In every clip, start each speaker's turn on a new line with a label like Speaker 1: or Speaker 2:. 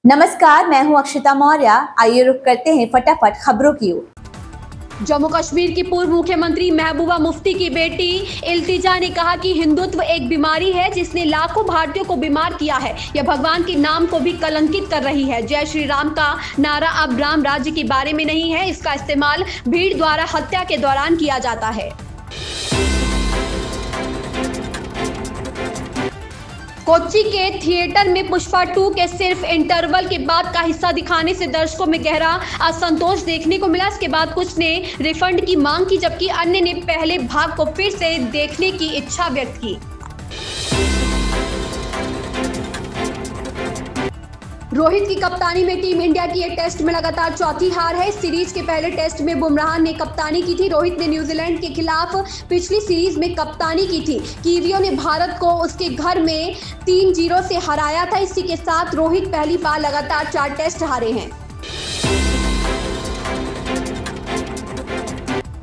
Speaker 1: नमस्कार, मैं हूं अक्षिता मौर्य। आइए रुक करते हैं फटाफट खबरों की ओर।
Speaker 2: जम्मू कश्मीर की पूर्व मुख्यमंत्री महबूबा मुफ्ती की बेटी इल्तिजा ने कहा कि हिंदुत्व एक बीमारी है जिसने लाखों भारतीयों को बीमार किया है। यह भगवान के नाम को भी कलंकित कर रही है। जय श्री राम का नारा अब राम राज्य के बारे में नहीं है, इसका इस्तेमाल भीड़ द्वारा हत्या के दौरान किया जाता है। कोच्चि के थिएटर में पुष्पा 2 के सिर्फ इंटरवल के बाद का हिस्सा दिखाने से दर्शकों में गहरा असंतोष देखने को मिला। इसके बाद कुछ ने रिफंड की मांग की, जबकि अन्य ने पहले भाग को फिर से देखने की इच्छा व्यक्त की। रोहित की कप्तानी में टीम इंडिया की ये टेस्ट में लगातार चौथी हार है। इस सीरीज के पहले टेस्ट में बुमराह ने कप्तानी की थी। रोहित ने न्यूजीलैंड के खिलाफ पिछली सीरीज में कप्तानी की थी। कीवियों ने भारत को उसके घर में 3-0 से हराया था। इसी के साथ रोहित पहली बार लगातार 4 टेस्ट हारे हैं।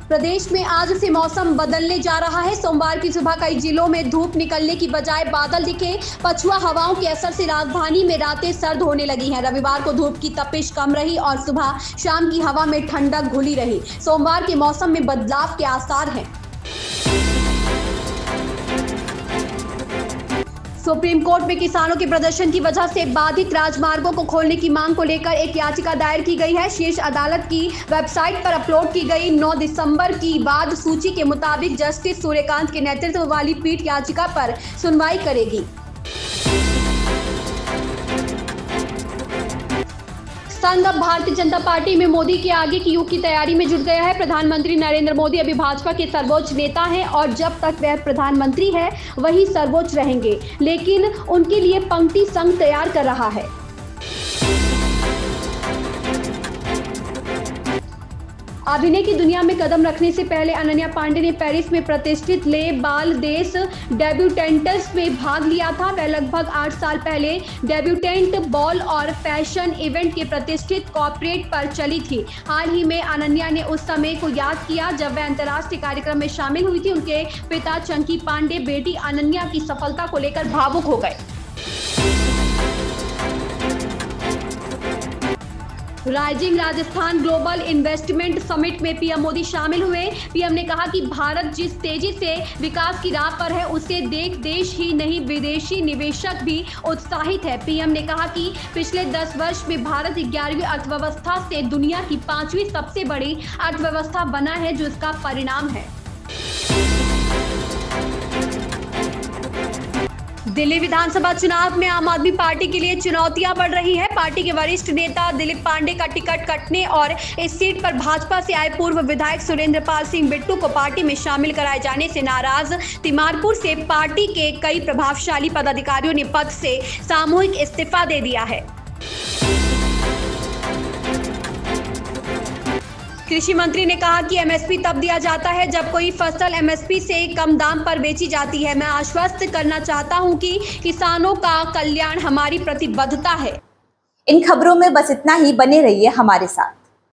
Speaker 2: प्रदेश में आज से मौसम बदलने जा रहा है। सोमवार की सुबह कई जिलों में धूप निकलने की बजाय बादल दिखे। पछुआ हवाओं के असर से राजधानी में रातें सर्द होने लगी हैं। रविवार को धूप की तपिश कम रही और सुबह शाम की हवा में ठंडक घुली रही। सोमवार के मौसम में बदलाव के आसार हैं। सुप्रीम कोर्ट में किसानों के प्रदर्शन की वजह से बाधित राजमार्गों को खोलने की मांग को लेकर एक याचिका दायर की गई है। शीर्ष अदालत की वेबसाइट पर अपलोड की गई 9 दिसंबर की बाद सूची के मुताबिक जस्टिस सूर्यकांत के नेतृत्व वाली पीठ याचिका पर सुनवाई करेगी। संघ अब भारतीय जनता पार्टी में मोदी के आगे की युग की तैयारी में जुट गया है। प्रधानमंत्री नरेंद्र मोदी अभी भाजपा के सर्वोच्च नेता हैं और जब तक वह प्रधानमंत्री है वही सर्वोच्च रहेंगे, लेकिन उनके लिए पंक्ति संघ तैयार कर रहा है। अभिनय की दुनिया में कदम रखने से पहले अनन्या पांडे ने पेरिस में प्रतिष्ठित ले बाल देश डेब्यूटेंट्स में भाग लिया था। वह लगभग 8 साल पहले डेब्यूटेंट बॉल और फैशन इवेंट के प्रतिष्ठित कॉर्पोरेट पर चली थी। हाल ही में अनन्या ने उस समय को याद किया जब वह अंतर्राष्ट्रीय कार्यक्रम में शामिल हुई थी। उनके पिता चंकी पांडे बेटी अनन्या की सफलता को लेकर भावुक हो गए। Rising Rajasthan global investment summit में पीएम मोदी शामिल हुए। पीएम ने कहा कि भारत जिस तेजी से विकास की राह पर है उसे देख देश ही नहीं विदेशी निवेशक भी उत्साहित है। पीएम ने कहा कि पिछले 10 वर्ष में भारत 11वीं अर्थव्यवस्था से दुनिया की 5वीं सबसे बड़ी अर्थव्यवस्था बना है, जो इसका परिणाम है। दिल्ली विधानसभा चुनाव में आम आदमी पार्टी के लिए चुनौतियां बढ़ रही है। पार्टी के वरिष्ठ नेता दिलीप पांडे का टिकट कटने और इस सीट पर भाजपा से आए पूर्व विधायक सुरेंद्र पाल सिंह बिट्टू को पार्टी में शामिल कराए जाने से नाराज तिमारपुर से पार्टी के कई प्रभावशाली पदाधिकारियों ने पद से सामूहिक इस्तीफा दे दिया है। कृषि मंत्री ने कहा कि एमएसपी तब दिया जाता है जब कोई फसल एमएसपी से कम दाम पर बेची जाती है। मैं आश्वस्त करना चाहता हूं कि किसानों का कल्याण हमारी प्रतिबद्धता है।
Speaker 1: इन खबरों में बस इतना ही। बने रहिए हमारे साथ।